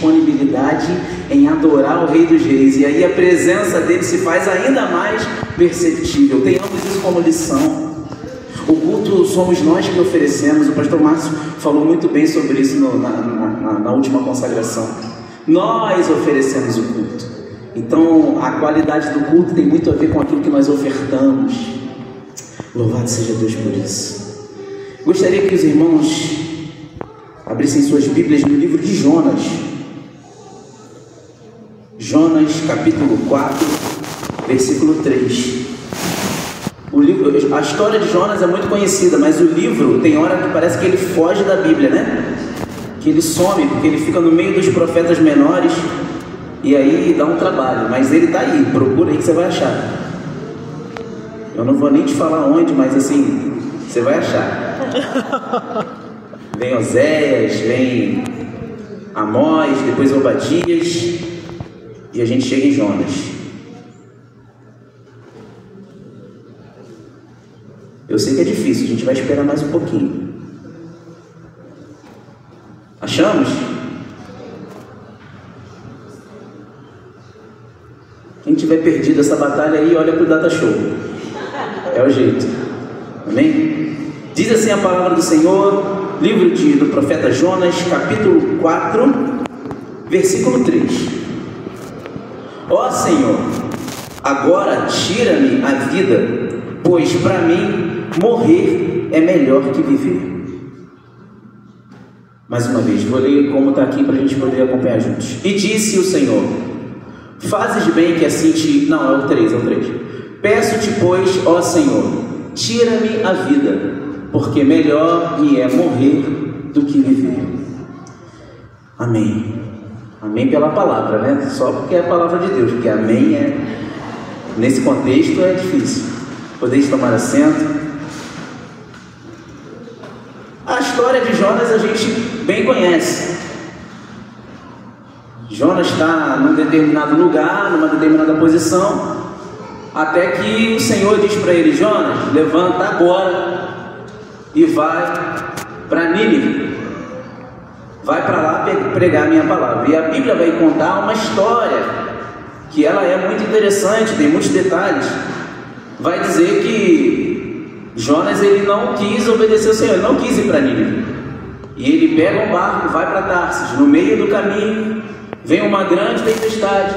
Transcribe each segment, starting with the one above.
disponibilidade em adorar o Rei dos Reis, e aí a presença dele se faz ainda mais perceptível. Tenhamos isso como lição. O culto somos nós que oferecemos. O pastor Márcio falou muito bem sobre isso na última consagração. Nós oferecemos o culto. Então a qualidade do culto tem muito a ver com aquilo que nós ofertamos. Louvado seja Deus por isso. Gostaria que os irmãos abrissem suas Bíblias no livro de Jonas. Jonas capítulo 4, versículo 3. A história de Jonas é muito conhecida, mas o livro tem hora que parece que ele foge da Bíblia, né? Que ele some, porque ele fica no meio dos profetas menores, e aí dá um trabalho, mas ele está aí, procura aí que você vai achar. Eu não vou nem te falar onde, mas assim, você vai achar. Vem Oséias, vem Amós, depois Obadias, e a gente chega em Jonas. Eu sei que é difícil, a gente vai esperar mais um pouquinho. Achamos? Quem tiver perdido essa batalha aí, olha para o Data Show. É o jeito. Amém? Diz assim a palavra do Senhor, livro do profeta Jonas, capítulo 4, versículo 3. Ó Senhor, agora tira-me a vida, pois para mim morrer é melhor que viver. Mais uma vez, vou ler como está aqui para a gente poder acompanhar juntos. E disse o Senhor: fazes bem que assim te... Não, é o 3. Peço-te, pois, ó Senhor, tira-me a vida, porque melhor me é morrer do que viver. Amém. Amém pela palavra, né? Só porque é a palavra de Deus, porque amém é... Nesse contexto é difícil. Podeis tomar assento. A história de Jonas a gente bem conhece. Jonas está num determinado lugar, numa determinada posição, até que o Senhor diz para ele: Jonas, levanta agora e vai para Nínive. Vai para lá pregar a minha palavra. E a Bíblia vai contar uma história que ela é muito interessante, tem muitos detalhes. Vai dizer que Jonas ele não quis obedecer ao Senhor, ele não quis ir para Nínive. E ele pega um barco, vai para Tarsis. No meio do caminho vem uma grande tempestade.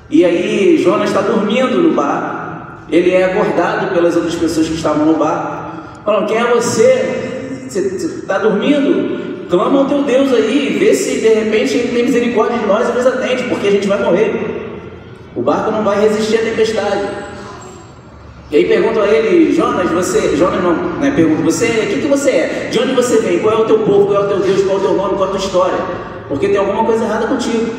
E aí Jonas está dormindo no barco. Ele é acordado pelas outras pessoas que estavam no barco. Falam: quem é você? Você está dormindo? Clama ao teu Deus aí, vê se de repente ele tem misericórdia de nós e nos atende, porque a gente vai morrer. O barco não vai resistir à tempestade. E aí perguntam a ele: Jonas, pergunta, o que você é? De onde você vem? Qual é o teu povo? Qual é o teu Deus? Qual é o teu nome? Qual é a tua história? Porque tem alguma coisa errada contigo.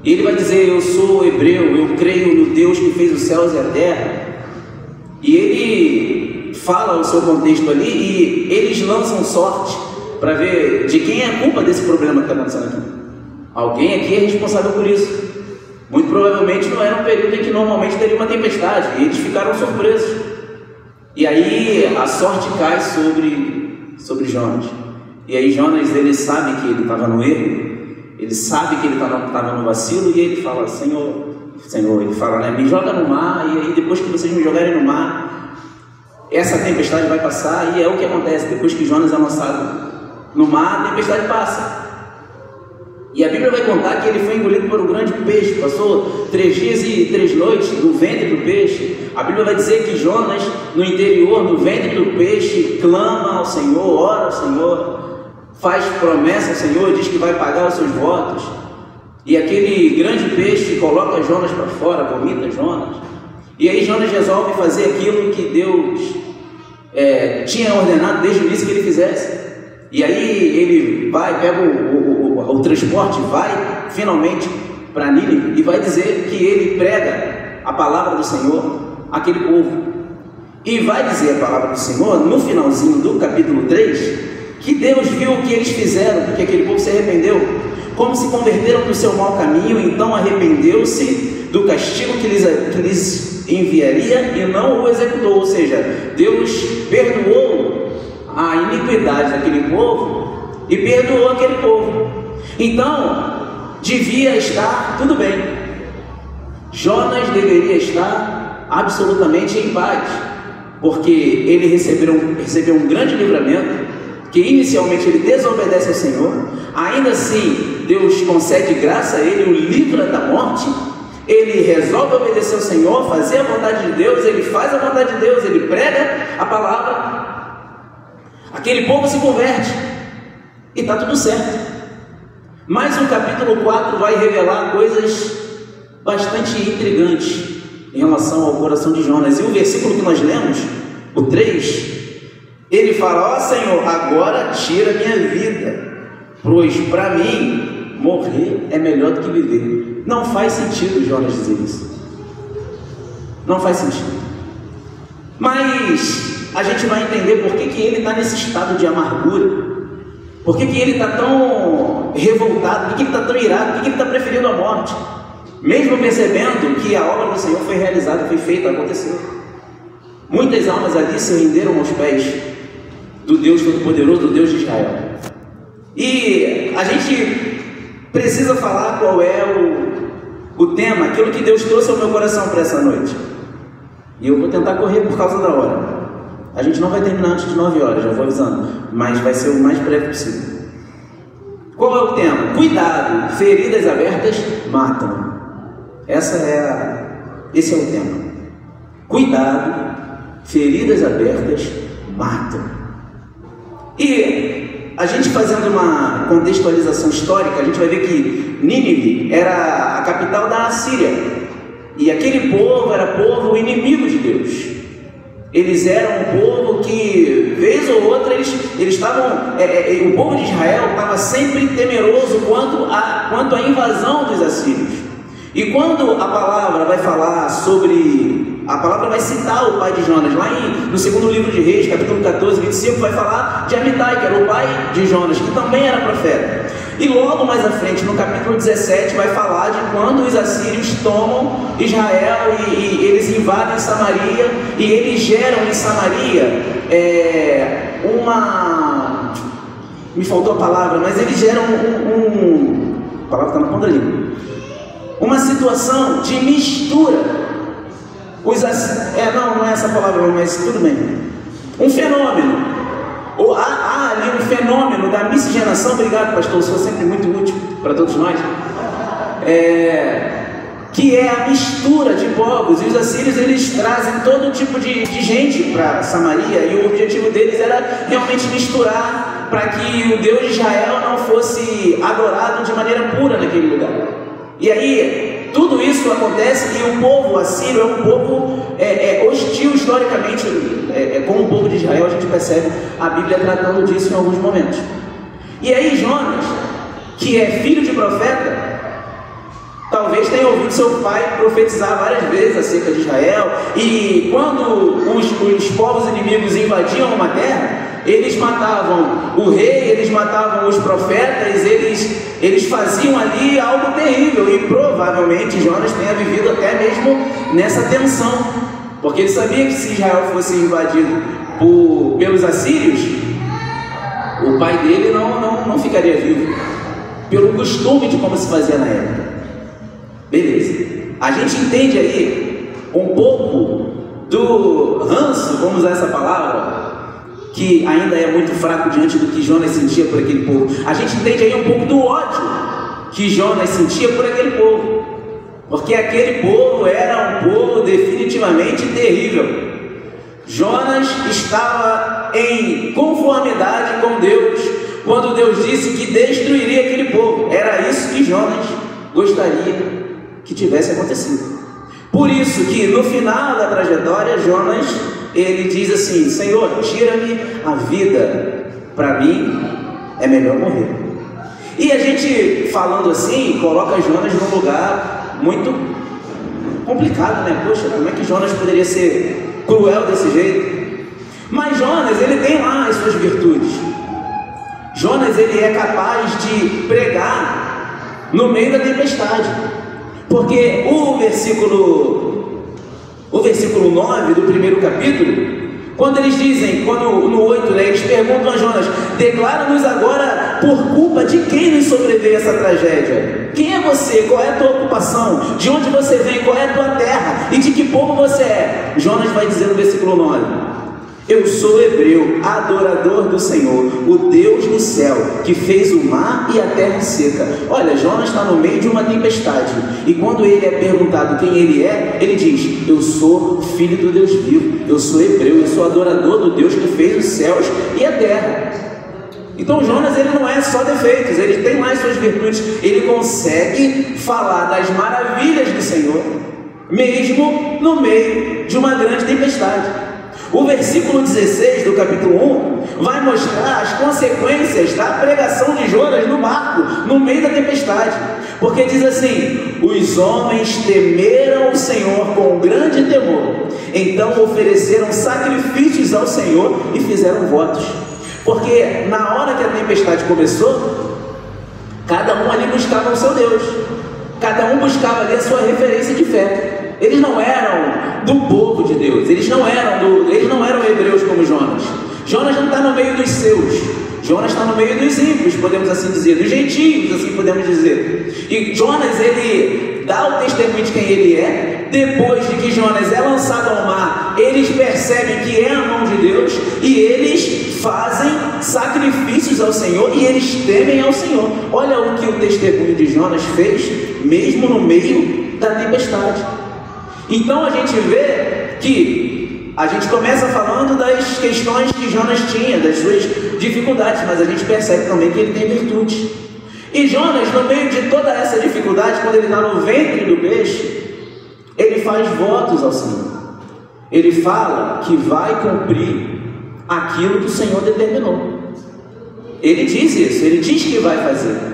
E ele vai dizer: eu sou hebreu, eu creio no Deus que fez os céus e a terra. E ele fala o seu contexto ali, e eles lançam sorte para ver de quem é a culpa desse problema que está acontecendo aqui. Alguém aqui é responsável por isso. Muito provavelmente não era um período em que normalmente teria uma tempestade, e eles ficaram surpresos. E aí a sorte cai sobre Jonas. E aí Jonas, ele sabe que ele estava no erro, ele sabe que ele estava no vacilo, e ele fala: Senhor, ele fala, né, me joga no mar, e aí depois que vocês me jogarem no mar, essa tempestade vai passar. E é o que acontece, depois que Jonas é lançado no mar, a tempestade passa. E a Bíblia vai contar que ele foi engolido por um grande peixe, passou 3 dias e 3 noites no ventre do peixe. A Bíblia vai dizer que Jonas, no interior, no ventre do peixe, clama ao Senhor, ora ao Senhor, faz promessa ao Senhor, diz que vai pagar os seus votos. E aquele grande peixe coloca Jonas para fora, vomita Jonas. E aí Jonas resolve fazer aquilo que Deus tinha ordenado desde o início que ele fizesse. E aí ele vai, pega o transporte, vai finalmente para Nínive, e vai dizer que ele prega a palavra do Senhor àquele povo. E vai dizer a palavra do Senhor no finalzinho do capítulo 3, que Deus viu o que eles fizeram, porque aquele povo se arrependeu, como se converteram do seu mau caminho, então arrependeu-se do castigo que lhes enviaria e não o executou. Ou seja, Deus perdoou a iniquidade daquele povo e perdoou aquele povo. Então, de devia estar tudo bem. Jonas deveria estar absolutamente em paz, porque ele recebeu um grande livramento, que inicialmente ele desobedece ao Senhor, ainda assim Deus concede graça a ele, o livra da morte. Ele resolve obedecer ao Senhor, fazer a vontade de Deus, ele faz a vontade de Deus, ele prega a palavra, aquele povo se converte, e está tudo certo. Mas o capítulo 4 vai revelar coisas bastante intrigantes em relação ao coração de Jonas. E o versículo que nós lemos, o 3, ele fala: ó Senhor, agora tira minha vida, pois para mim morrer é melhor do que viver. Não faz sentido Jonas dizer isso. Não faz sentido. Mas a gente vai entender por que ele está nesse estado de amargura. Por que ele está tão revoltado? Por que ele está tão irado? Por que ele está preferindo a morte? Mesmo percebendo que a obra do Senhor foi realizada, foi feita, aconteceu. Muitas almas ali se renderam aos pés do Deus Todo-Poderoso, do Deus de Israel. E a gente precisa falar qual é o tema, aquilo que Deus trouxe ao meu coração para essa noite. E eu vou tentar correr por causa da hora. A gente não vai terminar antes de 9 horas, já vou avisando, mas vai ser o mais breve possível. Qual é o tema? Cuidado, feridas abertas matam. Esse é o tema. Cuidado, feridas abertas matam. E a gente fazendo uma contextualização histórica, a gente vai ver que Nínive era a capital da Assíria. E aquele povo era povo inimigo de Deus. Eles eram um povo que, vez ou outra, eles estavam... o povo de Israel estava sempre temeroso quanto à invasão dos assírios. E quando a palavra vai falar sobre... A palavra vai citar o pai de Jonas, lá no segundo livro de Reis, capítulo 14, 25, vai falar de Amitai, que era o pai de Jonas, que também era profeta. E logo mais à frente, no capítulo 17, vai falar de quando os assírios tomam Israel e eles invadem Samaria, e eles geram em Samaria me faltou a palavra, mas eles geram a palavra está na ponta da língua. Uma situação de mistura. Não é essa palavra, mas tudo bem. Um fenômeno. Há ali um fenômeno da miscigenação. Obrigado, pastor, sou sempre muito útil para todos nós. Que é a mistura de povos. E os assírios, eles trazem todo tipo de gente para Samaria, e o objetivo deles era realmente misturar, para que o Deus de Israel não fosse adorado de maneira pura naquele lugar. E aí, tudo isso acontece, e o povo assírio é um povo hostil historicamente, com o povo de Israel. A gente percebe a Bíblia tratando disso em alguns momentos. E aí Jonas, que é filho de profeta, talvez tenha ouvido seu pai profetizar várias vezes acerca de Israel, e quando os povos inimigos invadiam uma terra, eles matavam o rei, eles matavam os profetas, eles faziam ali algo terrível, e provavelmente Jonas tenha vivido até mesmo nessa tensão, porque ele sabia que se Israel fosse invadido pelos assírios, o pai dele não ficaria vivo, pelo costume de como se fazia na época. Beleza, a gente entende aí um pouco do ranço, vamos usar essa palavra, que ainda é muito fraco diante do que Jonas sentia por aquele povo. A gente entende aí um pouco do ódio que Jonas sentia por aquele povo, porque aquele povo era um povo definitivamente terrível. Jonas estava em conformidade com Deus quando Deus disse que destruiria aquele povo. Era isso que Jonas gostaria que tivesse acontecido. Por isso que no final da trajetória, Jonas, ele diz assim: Senhor, tira-me a vida, para mim é melhor morrer. E a gente, falando assim, coloca Jonas num lugar muito complicado, né? Poxa, como é que Jonas poderia ser cruel desse jeito? Mas Jonas, ele tem lá as suas virtudes. Jonas, ele é capaz de pregar no meio da tempestade, porque o versículo 9 do primeiro capítulo, quando eles dizem, no 8, né, eles perguntam a Jonas: declara-nos agora por culpa de quem nos sobreveio essa tragédia. Quem é você? Qual é a tua ocupação? De onde você vem? Qual é a tua terra? E de que povo você é? Jonas vai dizer no versículo 9: eu sou hebreu, adorador do Senhor, o Deus do céu, que fez o mar e a terra seca. Olha, Jonas está no meio de uma tempestade, e quando ele é perguntado quem ele é, ele diz: eu sou filho do Deus vivo, eu sou hebreu, eu sou adorador do Deus que fez os céus e a terra. Então Jonas, ele não é só defeitos, ele tem mais suas virtudes, ele consegue falar das maravilhas do Senhor, mesmo no meio de uma grande tempestade. O versículo 16 do capítulo 1 vai mostrar as consequências da pregação de Jonas no barco, no meio da tempestade, porque diz assim: os homens temeram o Senhor com grande temor, então ofereceram sacrifícios ao Senhor e fizeram votos. Porque na hora que a tempestade começou, cada um ali buscava o seu Deus, cada um buscava ali a sua referência de fé. Eles não eram do povo de Deus, eles não eram hebreus como Jonas. Jonas não está no meio dos seus, Jonas está no meio dos ímpios, podemos assim dizer, dos gentios, assim podemos dizer. E Jonas, ele dá o testemunho de quem ele é. Depois de que Jonas é lançado ao mar, eles percebem que é a mão de Deus, e eles fazem sacrifícios ao Senhor, e eles temem ao Senhor. Olha o que o testemunho de Jonas fez, mesmo no meio da tempestade. Então a gente vê que a gente começa falando das questões que Jonas tinha, das suas dificuldades, mas a gente percebe também que ele tem virtude. E Jonas, no meio de toda essa dificuldade, quando ele está no ventre do peixe, ele faz votos ao Senhor. Ele fala que vai cumprir aquilo que o Senhor determinou. Ele diz isso, ele diz que vai fazer.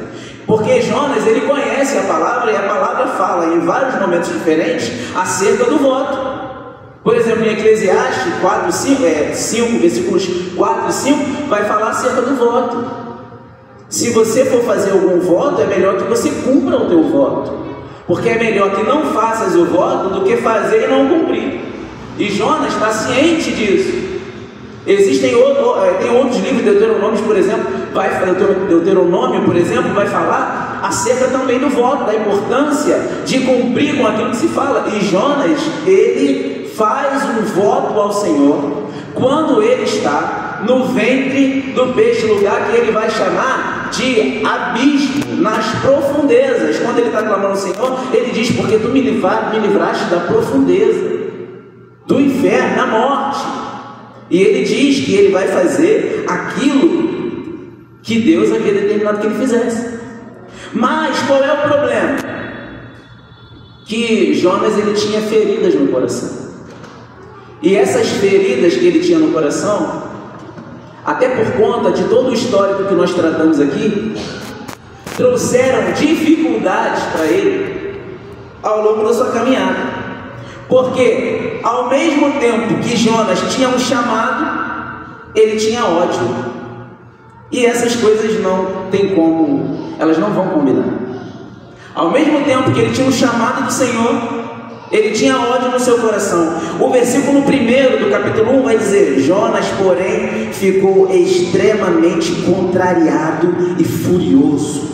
Porque Jonas, ele conhece a palavra, e a palavra fala em vários momentos diferentes acerca do voto. Por exemplo, em Eclesiastes 5, versículos 4 e 5, vai falar acerca do voto. Se você for fazer algum voto, é melhor que você cumpra o teu voto, porque é melhor que não faças o voto do que fazer e não cumprir. E Jonas está ciente disso. Existem tem outros livros, Deuteronômio, por exemplo, vai falar acerca também do voto, da importância de cumprir com aquilo que se fala. E Jonas, ele faz um voto ao Senhor quando ele está no ventre do peixe, lugar que ele vai chamar de abismo, nas profundezas. Quando ele está clamando ao Senhor, ele diz: porque tu me livraste da profundeza, do inferno, da morte. E ele diz que ele vai fazer aquilo que Deus havia determinado que ele fizesse. Mas qual é o problema? Que Jonas, ele tinha feridas no coração. E essas feridas que ele tinha no coração, até por conta de todo o histórico que nós tratamos aqui, trouxeram dificuldades para ele ao longo da sua caminhada. Porque ao mesmo tempo que Jonas tinha um chamado, ele tinha ódio. E essas coisas não tem como, elas não vão combinar. Ao mesmo tempo que ele tinha um chamado do Senhor, ele tinha ódio no seu coração. O versículo 1 do capítulo 1 vai dizer: Jonas, porém, ficou extremamente contrariado e furioso.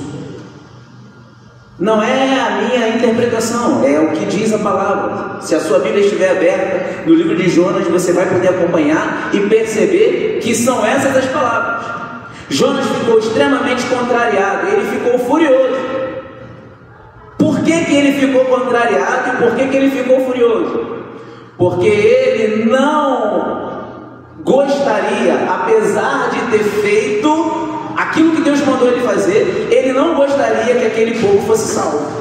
Não é a minha interpretação, é o que diz a palavra. Se a sua Bíblia estiver aberta no livro de Jonas, você vai poder acompanhar e perceber que são essas as palavras. Jonas ficou extremamente contrariado, ele ficou furioso. Por que ele ficou contrariado e por que ele ficou furioso? Porque ele não gostaria, apesar de ter feito aquilo que Deus mandou ele fazer, ele não gostaria que aquele povo fosse salvo.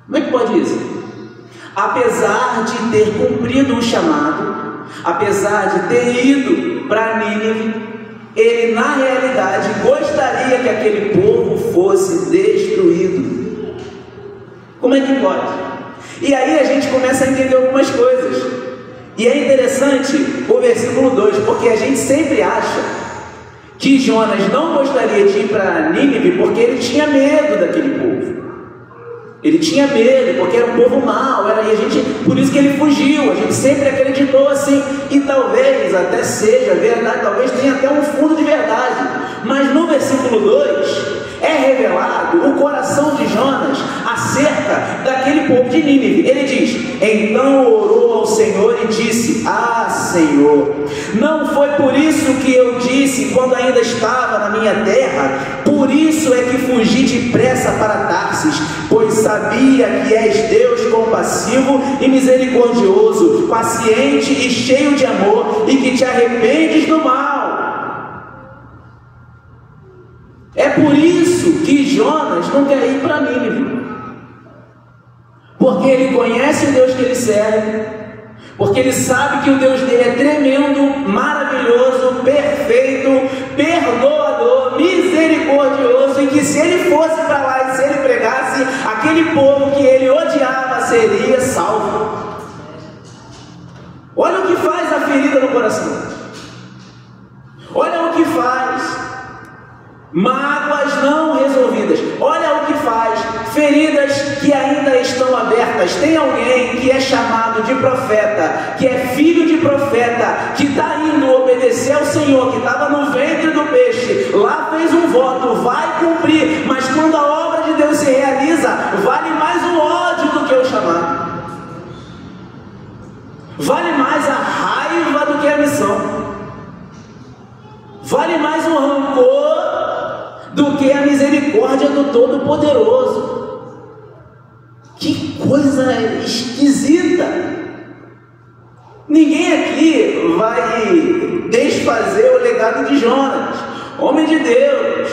Como é que pode isso? Apesar de ter cumprido o chamado, apesar de ter ido para Nínive, ele na realidade gostaria que aquele povo fosse destruído. Como é que pode? E aí a gente começa a entender algumas coisas. E é interessante o versículo 2, porque a gente sempre acha que Jonas não gostaria de ir para Nínive porque ele tinha medo daquele povo. Ele tinha medo, porque era um povo mau, por isso que ele fugiu. A gente sempre acreditou assim, e talvez até seja verdade, talvez tenha até um fundo de verdade. Mas no versículo 2 é revelado o coração de Jonas acerca daquele povo de Nínive. Ele diz: então orou ao Senhor e disse: ah, Senhor, não foi por isso que eu disse quando ainda estava na minha terra, por isso é que fugi depressa para Tarsis, pois sabia que és Deus compassivo e misericordioso, paciente e cheio de amor, e que te arrependes do mal. É por isso que Jonas não quer ir para Nínive, porque ele conhece o Deus que ele serve, porque ele sabe que o Deus dele é tremendo, maravilhoso, perfeito, perdoador, misericordioso, e que se ele fosse para lá e se ele pregasse, aquele povo que ele odiava seria salvo. Olha o que faz a ferida no coração, olha o que faz mágoas não resolvidas, olha o que faz feridas que ainda estão abertas. Tem alguém que é chamado de profeta, que é filho de profeta, que está indo obedecer ao Senhor, que estava no ventre do peixe, lá fez um voto, vai cumprir, mas quando a obra de Deus se realiza, vale mais o ódio do que o chamado, vale mais a raiva do que a missão, vale mais o rancor do que a misericórdia do Todo-Poderoso. Que coisa esquisita! Ninguém aqui vai desfazer o legado de Jonas, homem de Deus.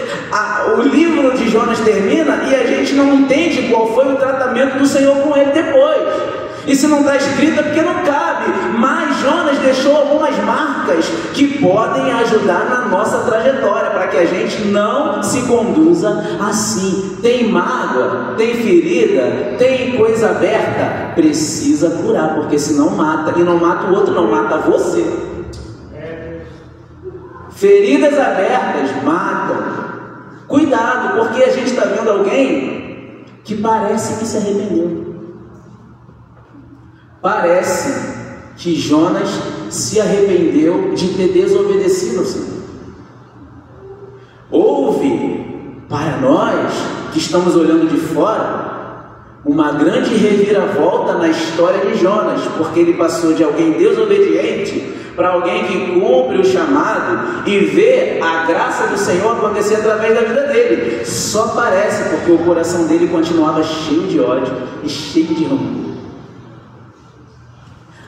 O livro de Jonas termina e a gente não entende qual foi o tratamento do Senhor com ele depois. E se não está escrito é porque não cabe, mas Jonas deixou algumas marcas que podem ajudar na nossa trajetória, para que a gente não se conduza assim. Tem mágoa, tem ferida, tem coisa aberta, precisa curar, porque senão mata, e não mata o outro, não mata você. Feridas abertas matam. Cuidado, porque a gente está vendo alguém que parece que se arrependeu. Parece que Jonas se arrependeu de ter desobedecido ao Senhor. Houve, para nós que estamos olhando de fora, uma grande reviravolta na história de Jonas, porque ele passou de alguém desobediente para alguém que cumpre o chamado e vê a graça do Senhor acontecer através da vida dele. Só parece, porque o coração dele continuava cheio de ódio e cheio de rancor,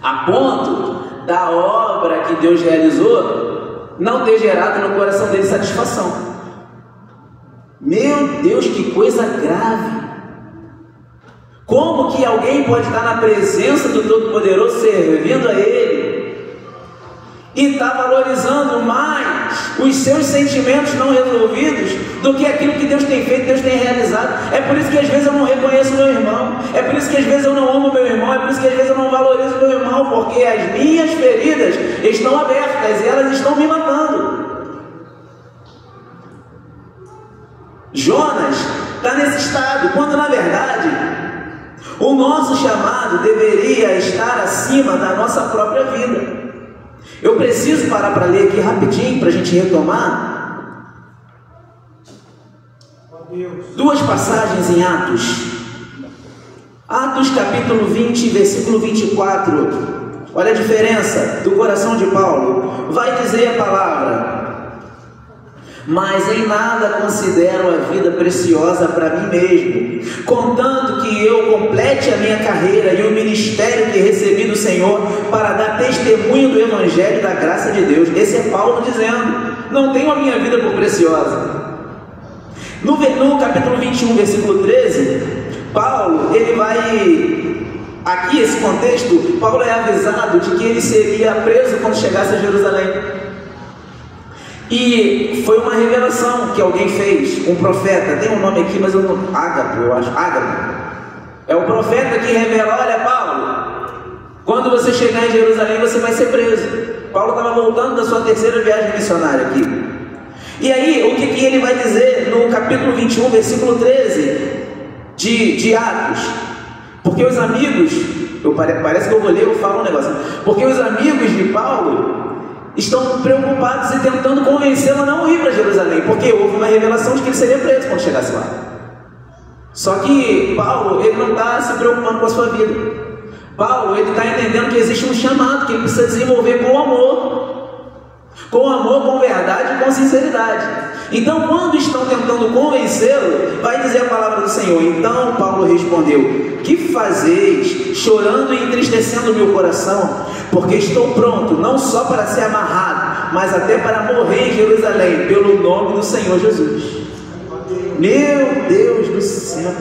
a ponto da obra que Deus realizou não ter gerado no coração dele satisfação. Meu Deus, que coisa grave! Como que alguém pode estar na presença do Todo-Poderoso, servindo a Ele, e está valorizando mais os seus sentimentos não resolvidos do que aquilo que Deus tem feito, Deus tem realizado? É por isso que às vezes eu não reconheço meu irmão, é por isso que às vezes eu não amo meu irmão, é por isso que às vezes eu não valorizo meu irmão, porque as minhas feridas estão abertas e elas estão me matando. Jonas está nesse estado, quando na verdade o nosso chamado deveria estar acima da nossa própria vida. Eu preciso parar para ler aqui rapidinho, para a gente retomar duas passagens em Atos. Atos capítulo 20, versículo 24. Olha a diferença do coração de Paulo. Vai dizer a palavra: mas em nada considero a vida preciosa para mim mesmo, contanto que eu complete a minha carreira e o ministério que recebi do Senhor, para dar testemunho do Evangelho da graça de Deus. Esse é Paulo dizendo: não tenho a minha vida por preciosa. No capítulo 21, versículo 13, Paulo, ele vai... Aqui, esse contexto, Paulo é avisado de que ele seria preso quando chegasse a Jerusalém. E foi uma revelação que alguém fez, um profeta, tem um nome aqui, mas eu não... Ágapo, eu acho, Ágapo. É o profeta que revela: olha, Paulo, quando você chegar em Jerusalém, você vai ser preso. Paulo estava voltando da sua terceira viagem missionária aqui. E aí, o que ele vai dizer no capítulo 21, versículo 13? de Atos. Porque os amigos, parece que eu vou ler, eu falo um negócio. Porque os amigos de Paulo estão preocupados e tentando convencê-lo a não ir para Jerusalém, porque houve uma revelação de que ele seria preso quando chegasse lá. Só que Paulo, ele não está se preocupando com a sua vida. Paulo, ele está entendendo que existe um chamado que ele precisa desenvolver com amor, com verdade e com sinceridade. Então, quando estão tentando convencê-lo, vai dizer a palavra do Senhor. Então Paulo respondeu: que fazeis, chorando e entristecendo o meu coração? Porque estou pronto, não só para ser amarrado, mas até para morrer em Jerusalém, pelo nome do Senhor Jesus. Meu Deus do céu!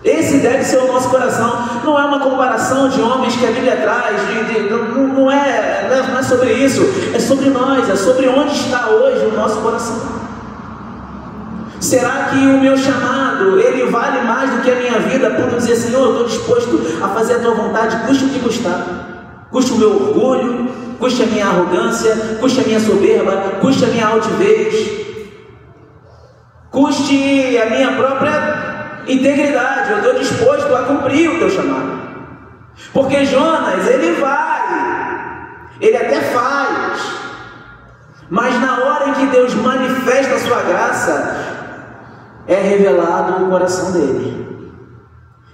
Esse deve ser o nosso coração. Não é uma comparação de homens que a Bíblia traz, não é sobre isso. É sobre nós, é sobre onde está hoje o nosso coração. Será que o meu chamado, ele vale mais do que a minha vida? Por dizer: Senhor, eu estou disposto a fazer a tua vontade, custe o que custar. Custe o meu orgulho, custe a minha arrogância, custe a minha soberba, custe a minha altivez, custe a minha própria integridade. Eu estou disposto a cumprir o teu chamado. Porque Jonas, ele vai, ele até faz, mas na hora em que Deus manifesta a sua graça, é revelado o coração dele.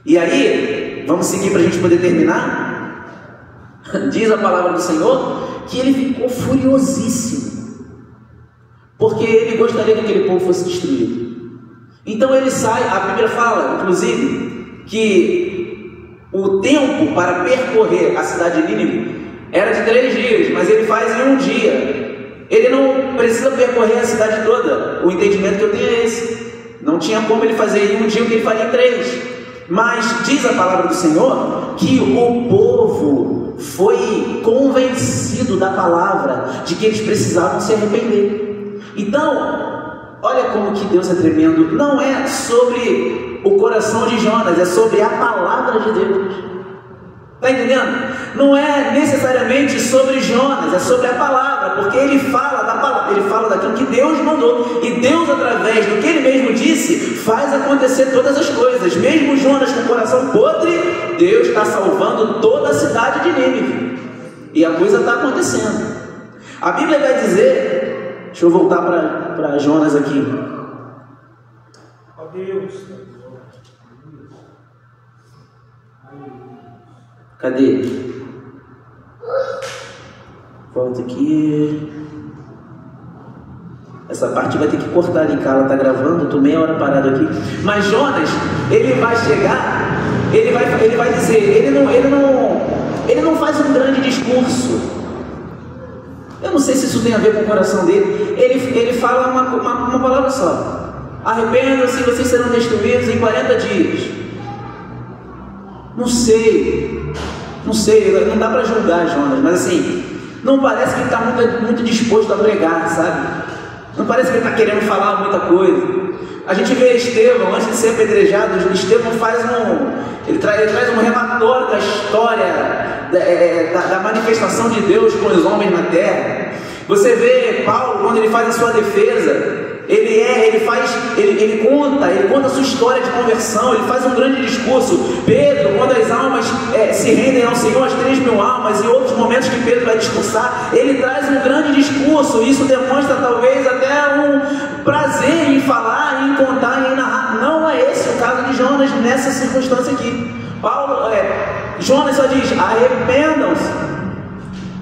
E aí, vamos seguir para a gente poder terminar. Diz a palavra do Senhor que ele ficou furiosíssimo, porque ele gostaria que aquele povo fosse destruído. Então ele sai. A Bíblia fala, inclusive, que o tempo para percorrer a cidade de Nínive era de 3 dias, mas ele faz em um dia. Ele não precisa percorrer a cidade toda. O entendimento que eu tenho é esse. Não tinha como ele fazer em um dia o que ele faria em 3. Mas diz a palavra do Senhor que o povo foi convencido da palavra, de que eles precisavam se arrepender. Então, olha como que Deus é tremendo. Não é sobre o coração de Jonas, é sobre a palavra de Deus. Está entendendo? Não é necessariamente sobre Jonas, é sobre a palavra, porque ele fala da palavra, ele fala daquilo que Deus mandou, e Deus, através do que ele mesmo disse, faz acontecer todas as coisas. Mesmo Jonas com o coração podre, Deus está salvando toda a cidade de Nínive, e a coisa está acontecendo. A Bíblia vai dizer, deixa eu voltar para Jonas aqui. Ó Deus. Cadê? Volta aqui. Essa parte vai ter que cortar ali, cara. Ela tá gravando, eu tô meia hora parado aqui. Mas Jonas, ele vai chegar, ele vai dizer, ele não faz um grande discurso. Eu não sei se isso tem a ver com o coração dele. Ele fala uma palavra só: arrependam-se, vocês serão destruídos em 40 dias. Não sei, não dá para julgar Jonas, mas assim, não parece que ele está muito disposto a pregar, sabe? Não parece que ele está querendo falar muita coisa. A gente vê Estevão, antes de ser apedrejado, Estevão ele traz um relatório da história, da manifestação de Deus com os homens na terra. Você vê Paulo, quando ele faz a sua defesa, ele conta a sua história de conversão, ele faz um grande discurso. Pedro, quando as almas se rendem ao Senhor, as 3.000 almas, e outros momentos que Pedro vai discursar, ele traz um grande discurso. Isso demonstra talvez até um prazer em falar, em contar, em narrar. Não é esse o caso de Jonas nessa circunstância aqui. Jonas só diz: arrependam-se,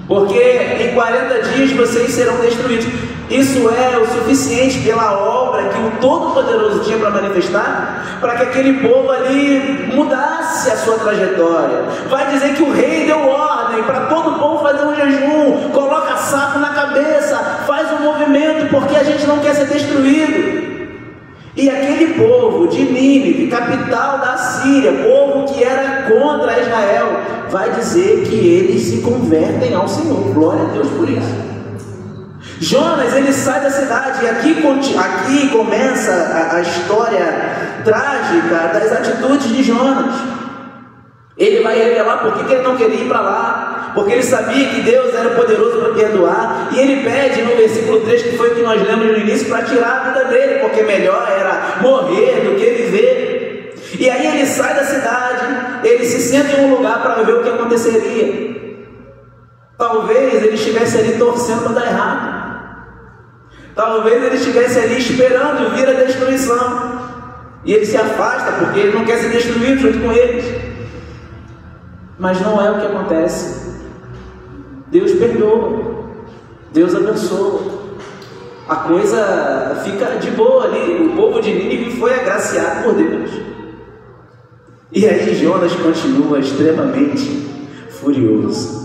porque em 40 dias vocês serão destruídos. Isso é o suficiente pela obra que o Todo-Poderoso tinha para manifestar, para que aquele povo ali mudasse a sua trajetória. Vai dizer que o rei deu ordem para todo o povo fazer um jejum, coloca saco na cabeça, faz um movimento, porque a gente não quer ser destruído. E aquele povo de Nínive, capital da Síria, povo que era contra Israel, vai dizer que eles se convertem ao Senhor. Glória a Deus por isso. Jonas, ele sai da cidade, e aqui começa a história trágica das atitudes de Jonas. Ele vai revelar por que ele não queria ir para lá, porque ele sabia que Deus era poderoso para perdoar, e ele pede no versículo 3, que foi o que nós lemos no início, para tirar a vida dele, porque melhor era morrer do que viver. senta em um lugar para ver o que aconteceria. Talvez ele estivesse ali torcendo para dar errado. Talvez ele estivesse ali esperando vir a destruição. E ele se afasta porque ele não quer ser destruído junto com eles. Mas não é o que acontece. Deus perdoa. Deus abençoa. A coisa fica de boa ali. O povo de Nínive foi agraciado por Deus. E aí Jonas continua extremamente furioso.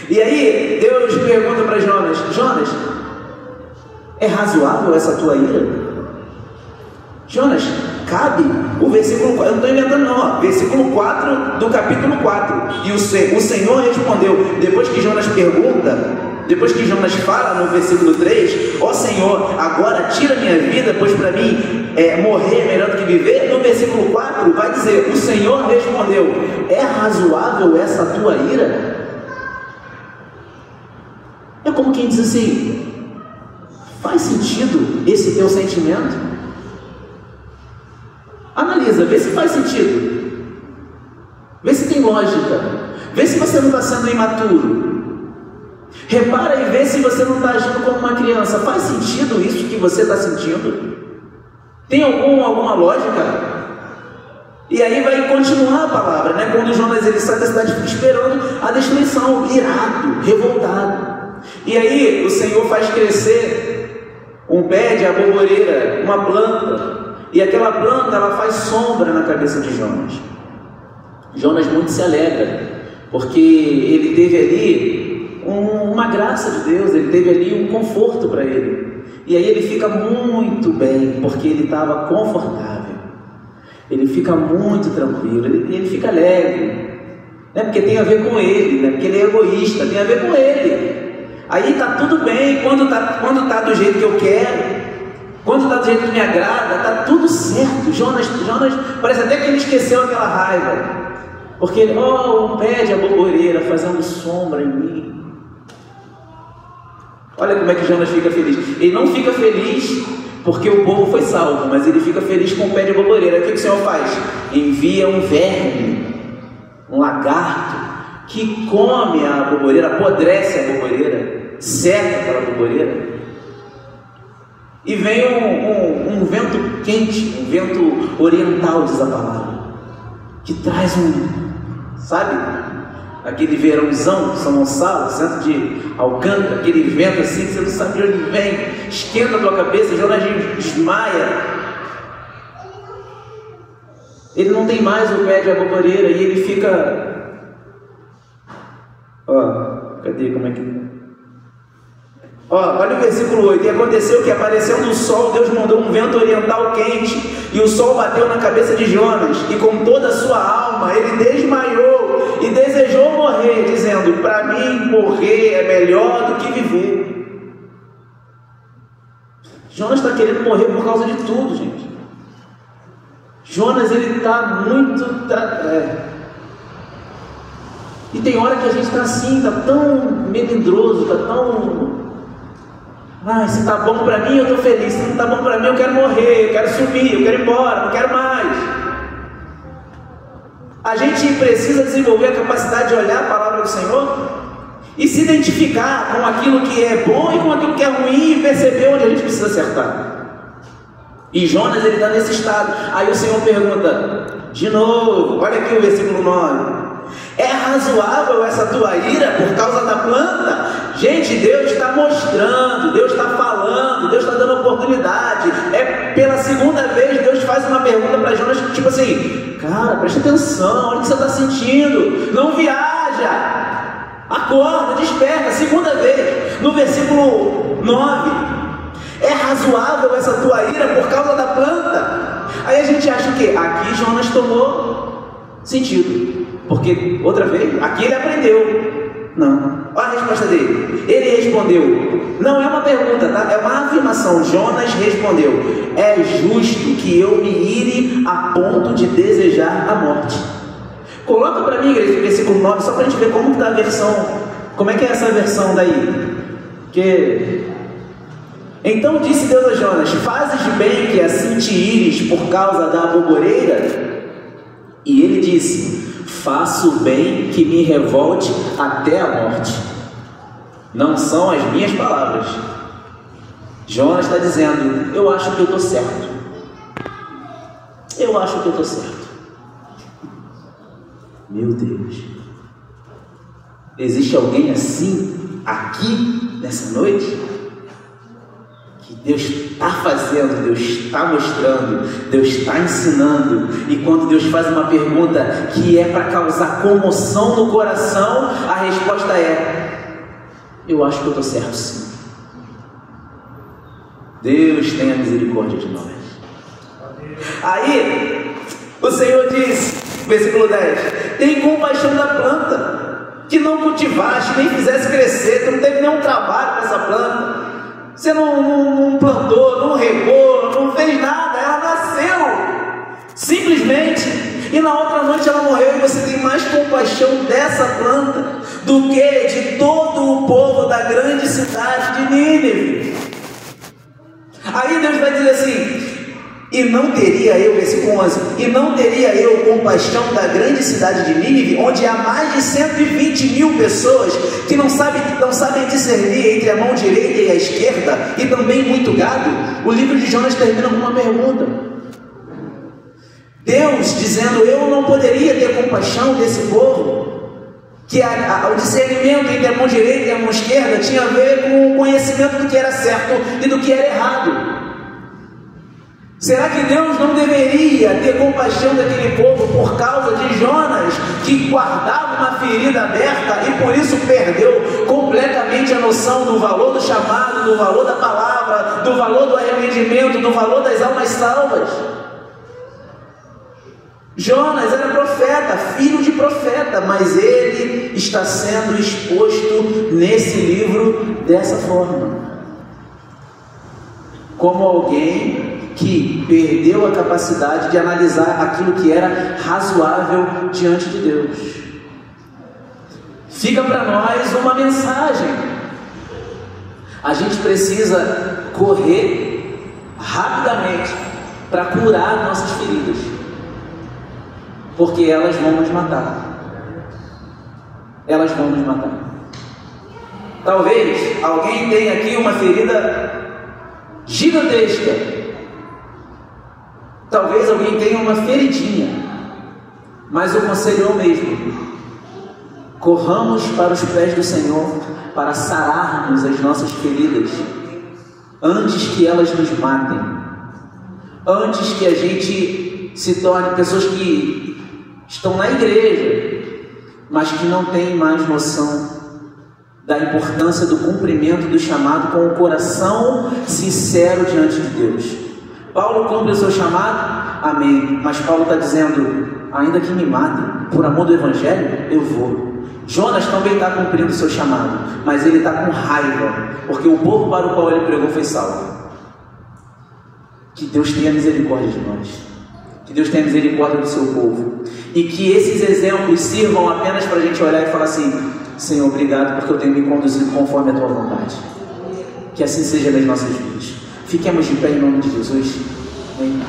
E aí Deus pergunta para Jonas: Jonas, é razoável essa tua ira? Jonas, cabe o versículo 4, eu não estou inventando não, versículo 4 do capítulo 4. E o Senhor respondeu, depois que Jonas pergunta, depois que Jonas fala no versículo 3, ó Senhor, agora tira minha vida, pois para mim morrer é melhor do que viver. No versículo 4 vai dizer, o Senhor respondeu, é razoável essa tua ira? É como quem diz assim, faz sentido esse teu sentimento? Analisa, vê se faz sentido, vê se tem lógica, vê se você não está sendo imaturo, repara e vê se você não está agindo como uma criança. Faz sentido isso que você está sentindo? Tem alguma lógica? E aí vai continuar a palavra, né? Quando Jonas ele sai da cidade esperando a destruição, irado, revoltado. E aí o Senhor faz crescer um pé de aboboreira, uma planta. E aquela planta, ela faz sombra na cabeça de Jonas. Jonas muito se alegra, porque ele teve ali uma graça de Deus, ele teve ali um conforto para ele. E aí ele fica muito bem, porque ele estava confortável. Ele fica muito tranquilo, ele fica alegre. Né? Porque tem a ver com ele, né? Porque ele é egoísta, tem a ver com ele. Aí está tudo bem, quando tá do jeito que eu quero, quando está do jeito que me agrada, está tudo certo. Jonas parece até que ele esqueceu aquela raiva, porque ele, um pé de aboboreira fazendo sombra em mim. Olha como é que Jonas fica feliz. Ele não fica feliz porque o povo foi salvo, mas ele fica feliz com o pé de aboboreira. O que o Senhor faz? Envia um verme, um lagarto, que come a aboboreira, apodrece a aboboreira, seca aquela aboboreira. E vem um vento quente, um vento oriental, diz a palavra, que traz sabe, aquele verãozão de São Gonçalo, centro de Alcântara, aquele vento assim, que você não sabe de onde vem, esquenta a tua cabeça, Jonas desmaia. Ele não tem mais o pé de aboboreira e ele fica... cadê, como é que... olha o versículo 8. E aconteceu que, aparecendo o sol, Deus mandou um vento oriental quente, e o sol bateu na cabeça de Jonas, e com toda a sua alma ele desmaiou e desejou morrer, dizendo, para mim morrer é melhor do que viver. Jonas está querendo morrer por causa de tudo, gente. Jonas, ele está muito... E tem hora que a gente está assim, está tão melindroso, está tão... se está bom para mim, eu estou feliz. Se não está bom para mim, eu quero morrer, eu quero sumir, eu quero ir embora, não quero mais. A gente precisa desenvolver a capacidade de olhar a palavra do Senhor e se identificar com aquilo que é bom e com aquilo que é ruim e perceber onde a gente precisa acertar. E Jonas, ele está nesse estado. Aí o Senhor pergunta, de novo, olha aqui o versículo 9. É razoável essa tua ira por causa da planta? Gente, Deus está mostrando, Deus está falando, Deus está dando oportunidade. É pela segunda vez Deus faz uma pergunta para Jonas, tipo assim, cara, presta atenção, olha o que você está sentindo, não viaja, acorda, desperta. Segunda vez, no versículo 9, é razoável essa tua ira por causa da planta? Aí a gente acha que aqui Jonas tomou sentido, porque outra vez, aqui ele aprendeu. Não, olha a resposta dele. Ele respondeu, não é uma pergunta, tá? É uma afirmação. Jonas respondeu, é justo que eu me ire a ponto de desejar a morte. Coloca para mim, igreja, o versículo 9, só para a gente ver como está a versão. Como é que é essa versão daí? Então disse Deus a Jonas, fazes bem que assim te ires por causa da aboboreira? E ele disse, faço o bem que me revolte até a morte. Não são as minhas palavras. Jonas está dizendo: eu acho que eu estou certo. Eu acho que eu estou certo. Meu Deus. Existe alguém assim aqui nessa noite? Que Deus está fazendo, Deus está mostrando, Deus está ensinando. E quando Deus faz uma pergunta que é para causar comoção no coração, a resposta é: eu acho que eu estou certo sim. Deus tenha misericórdia de nós. Aí o Senhor diz, versículo 10: tem compaixão da planta que não cultivaste, nem fizesse crescer. Tu não teve nenhum trabalho com essa planta. Você não plantou, não regou, não fez nada. Ela nasceu simplesmente, e na outra noite ela morreu. E você tem mais compaixão dessa planta do que de todo o povo da grande cidade de Nínive. Aí Deus vai dizer assim: e não teria eu, versículo 11, e não teria eu compaixão da grande cidade de Nínive, onde há mais de 120.000 pessoas que não sabem discernir entre a mão direita e a esquerda, e também muito gado. O livro de Jonas termina com uma pergunta. Deus dizendo: eu não poderia ter compaixão desse povo, que o discernimento entre a mão direita e a mão esquerda tinha a ver com o conhecimento do que era certo e do que era errado. Será que Deus não deveria ter compaixão daquele povo por causa de Jonas, que guardava uma ferida aberta e por isso perdeu completamente a noção do valor do chamado, do valor da palavra, do valor do arrependimento, do valor das almas salvas? Jonas era profeta, filho de profeta, mas ele está sendo exposto nesse livro dessa forma, como alguém que perdeu a capacidade de analisar aquilo que era razoável diante de Deus. Fica para nós uma mensagem: a gente precisa correr rapidamente para curar nossas feridas, porque elas vão nos matar. Elas vão nos matar. Talvez alguém tenha aqui uma ferida gigantesca. Talvez alguém tenha uma feridinha, mas o conselho é o mesmo: corramos para os pés do Senhor para sararmos as nossas feridas antes que elas nos matem, antes que a gente se torne pessoas que estão na igreja, mas que não têm mais noção da importância do cumprimento do chamado com o coração sincero diante de Deus. Paulo cumpre o seu chamado? Amém. Mas Paulo está dizendo: ainda que me matem, por amor do Evangelho, eu vou. Jonas também está cumprindo o seu chamado, mas ele está com raiva, porque o povo para o qual ele pregou foi salvo. Que Deus tenha misericórdia de nós. Que Deus tenha misericórdia do seu povo. E que esses exemplos sirvam apenas para a gente olhar e falar assim: Senhor, obrigado porque eu tenho me conduzido conforme a tua vontade. Que assim seja nas nossas vidas. Fiquemos de pé em nome de Jesus. Amém.